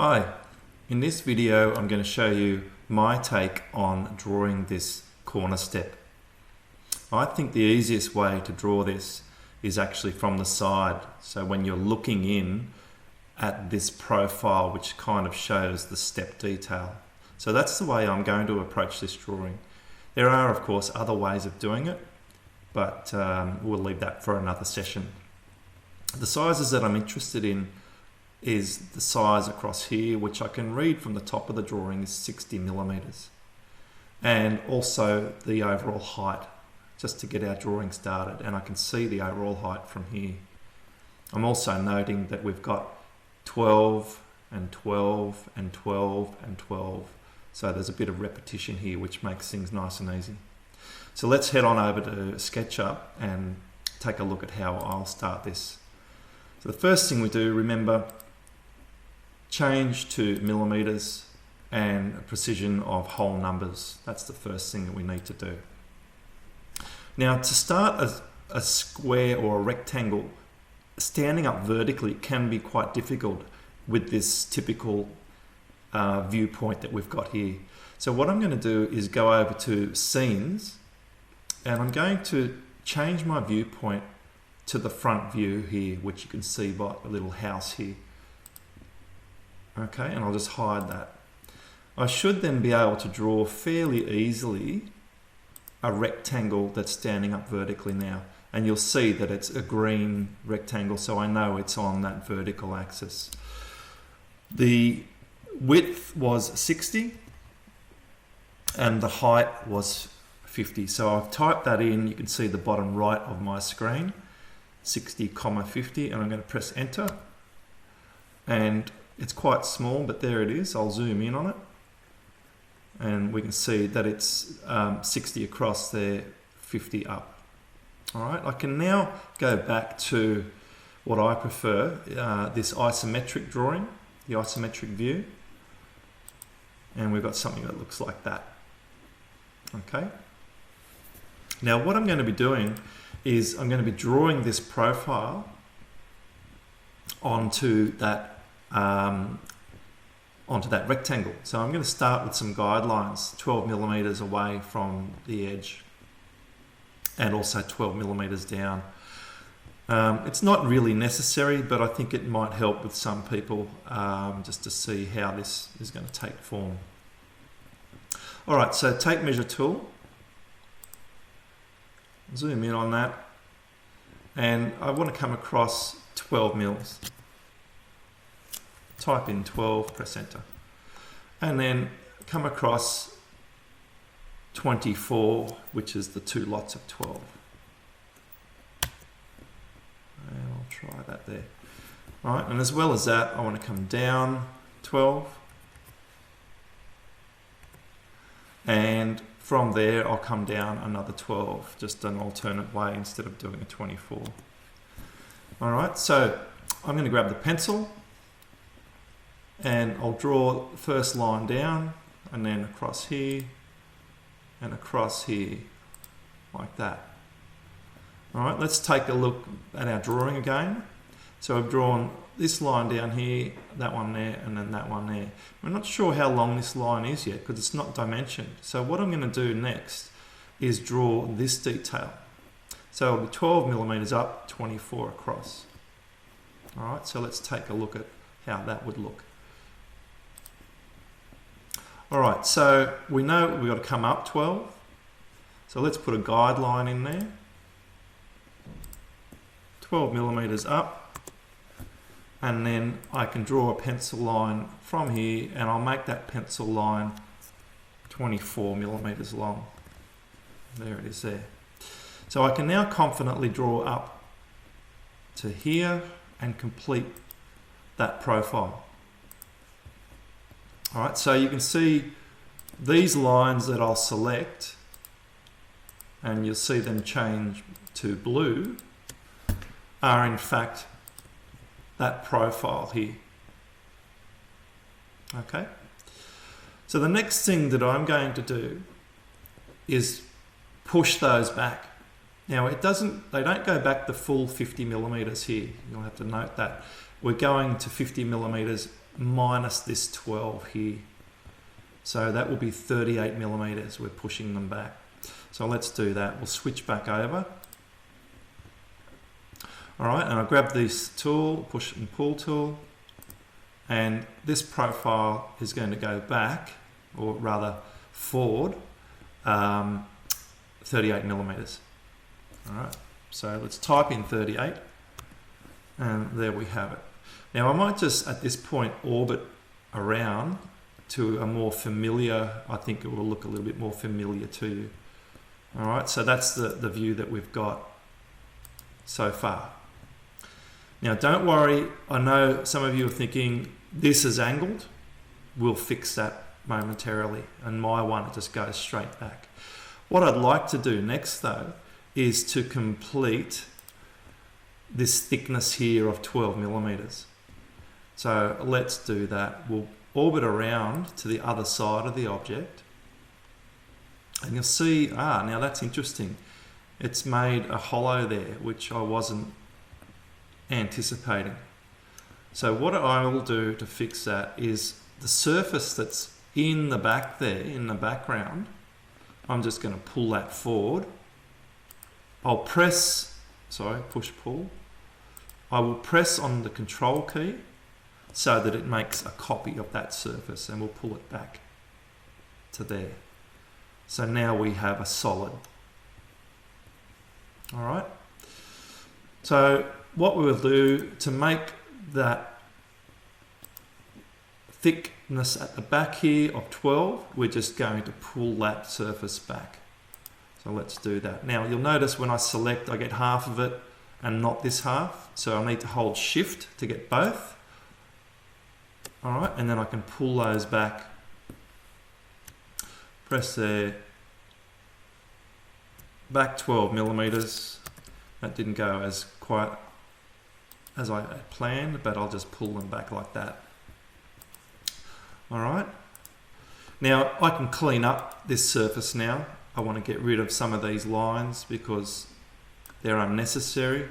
Hi, in this video I'm going to show you my take on drawing this corner step. I think the easiest way to draw this is actually from the side. So when you're looking in at this profile which kind of shows the step detail. So that's the way I'm going to approach this drawing. There are of course other ways of doing it, but we'll leave that for another session. The sizes that I'm interested in is the size across here, which I can read from the top of the drawing is 60 millimeters, and also the overall height, just to get our drawing started, and I can see the overall height from here. I'm also noting that we've got 12 and 12 and 12 and 12, so there's a bit of repetition here which makes things nice and easy. So let's head on over to SketchUp and take a look at how I'll start this. So the first thing we do, remember, change to millimeters and a precision of whole numbers. That's the first thing that we need to do. Now, to start a square or a rectangle, standing up vertically can be quite difficult with this typical viewpoint that we've got here. So what I'm going to do is go over to scenes, and I'm going to change my viewpoint to the front view here, which you can see by a little house here. Okay, and I'll just hide that. I should then be able to draw fairly easily a rectangle that's standing up vertically now, and you'll see that it's a green rectangle, so I know it's on that vertical axis. The width was 60 and the height was 50, so I've typed that in. You can see the bottom right of my screen, 60, 50, and I'm going to press enter, and it's quite small, but there it is. I'll zoom in on it, and we can see that it's 60 across there, 50 up. All right, I can now go back to what I prefer, this isometric drawing, the isometric view, and we've got something that looks like that. Okay. Now what I'm going to be doing is I'm going to be drawing this profile onto that rectangle. So I'm going to start with some guidelines, 12 millimeters away from the edge and also 12 millimeters down. It's not really necessary, but I think it might help with some people just to see how this is going to take form. All right, so tape measure tool, zoom in on that, and I want to come across 12 mils. Type in 12, press enter, and then come across 24, which is the two lots of 12. And I'll try that there. All right, and as well as that, I want to come down 12, and from there I'll come down another 12, just an alternate way instead of doing a 24. All right, so I'm going to grab the pencil, and I'll draw the first line down, and then across here, and across here, like that. All right, let's take a look at our drawing again. So I've drawn this line down here, that one there, and then that one there. We're not sure how long this line is yet because it's not dimensioned. So what I'm going to do next is draw this detail. So it'll be 12 millimeters up, 24 across. All right, so let's take a look at how that would look. All right, so we know we've got to come up 12. So let's put a guideline in there. 12 millimeters up. And then I can draw a pencil line from here, and I'll make that pencil line 24 millimeters long. There it is there. So I can now confidently draw up to here and complete that profile. All right, so you can see these lines that I'll select, and you'll see them change to blue, are in fact that profile here. Okay, so the next thing that I'm going to do is push those back. Now they don't go back the full 50 millimeters here. You'll have to note that. We're going to 50 millimeters minus this 12 here. So that will be 38 millimeters. We're pushing them back. So let's do that. We'll switch back over. All right, and I'll grab this tool, push and pull tool, and this profile is going to go back, or rather forward, 38 millimeters. All right, so let's type in 38, and there we have it. Now I might just at this point orbit around to a more familiar, I think it will look a little bit more familiar to you. All right, so that's the view that we've got so far. Now don't worry, I know some of you are thinking this is angled, we'll fix that momentarily, and my one it just goes straight back. What I'd like to do next though is to complete this thickness here of 12 millimeters. So let's do that. We'll orbit around to the other side of the object, and you'll see, now that's interesting. It's made a hollow there, which I wasn't anticipating. So what I will do to fix that is the surface that's in the back there, in the background, I'm just going to pull that forward. I'll press, push pull. I will press on the control key so that it makes a copy of that surface, and we'll pull it back to there. So now we have a solid. All right. So what we will do to make that thickness at the back here of 12, we're just going to pull that surface back. So let's do that. Now you'll notice when I select, I get half of it and not this half. So I need to hold shift to get both. All right, and then I can pull those back. Press there. Back 12 millimeters. That didn't go as quite as I planned, but I'll just pull them back like that. All right. Now I can clean up this surface now. I want to get rid of some of these lines because they're unnecessary.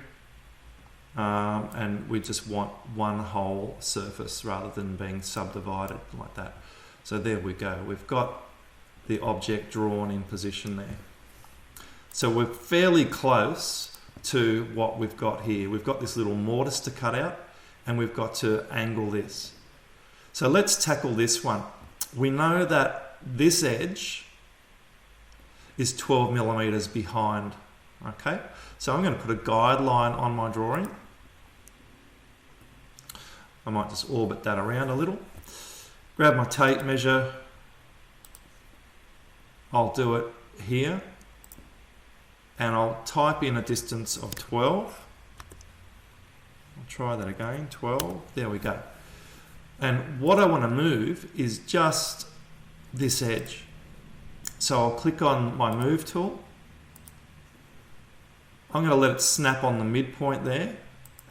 And we just want one whole surface rather than being subdivided like that. So there we go. We've got the object drawn in position there. So we're fairly close to what we've got here. We've got this little mortise to cut out, and we've got to angle this. So let's tackle this one. We know that this edge is 12 millimeters behind. Okay, so I'm going to put a guideline on my drawing. I might just orbit that around a little. Grab my tape measure. I'll do it here. And I'll type in a distance of 12. I'll try that again, 12. There we go. And what I want to move is just this edge. So I'll click on my move tool. I'm going to let it snap on the midpoint there,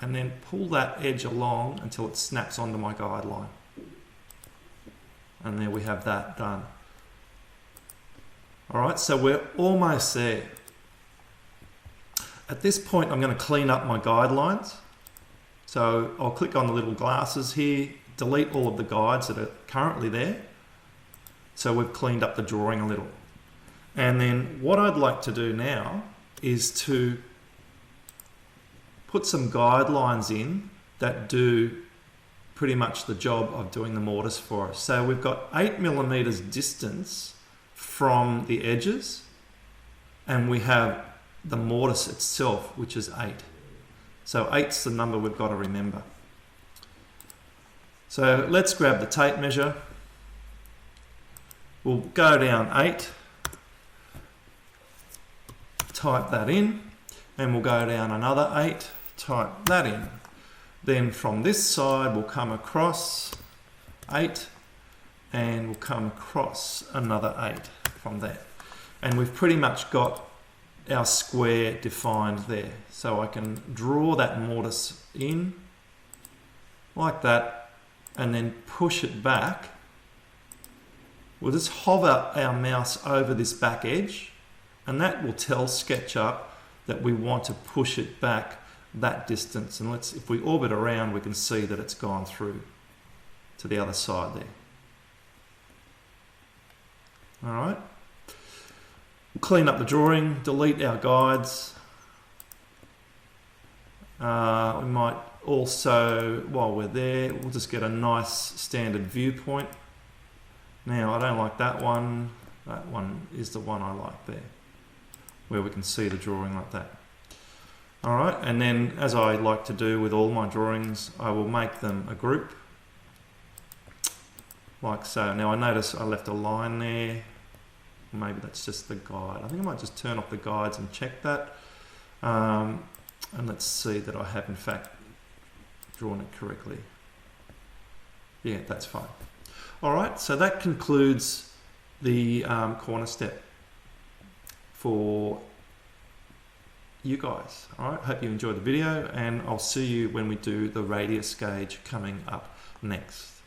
and then pull that edge along until it snaps onto my guideline. And there we have that done. All right, so we're almost there. At this point, I'm going to clean up my guidelines. So I'll click on the little glasses here, delete all of the guides that are currently there. So we've cleaned up the drawing a little. And then what I'd like to do now is to put some guidelines in that do pretty much the job of doing the mortise for us. So we've got 8 millimeters distance from the edges, and we have the mortise itself, which is 8. So 8's the number we've got to remember. So let's grab the tape measure. We'll go down 8, type that in, and we'll go down another 8, type that in. Then from this side we'll come across 8, and we'll come across another 8 from there. And we've pretty much got our square defined there. So I can draw that mortise in like that, and then push it back. We'll just hover our mouse over this back edge, and that will tell SketchUp that we want to push it back that distance. And if we orbit around, we can see that it's gone through. to the other side there. All right. We'll clean up the drawing, delete our guides. We might also, while we're there, we'll just get a nice standard viewpoint. Now, I don't like that one. That one is the one I like there, where we can see the drawing like that. All right, and then as I like to do with all my drawings, I will make them a group, like so. Now I notice I left a line there. Maybe that's just the guide. I think I might just turn off the guides and check that. And let's see that I have in fact drawn it correctly. Yeah, that's fine. All right, so that concludes the corner step for you guys. All right, hope you enjoyed the video, and I'll see you when we do the radius gauge coming up next.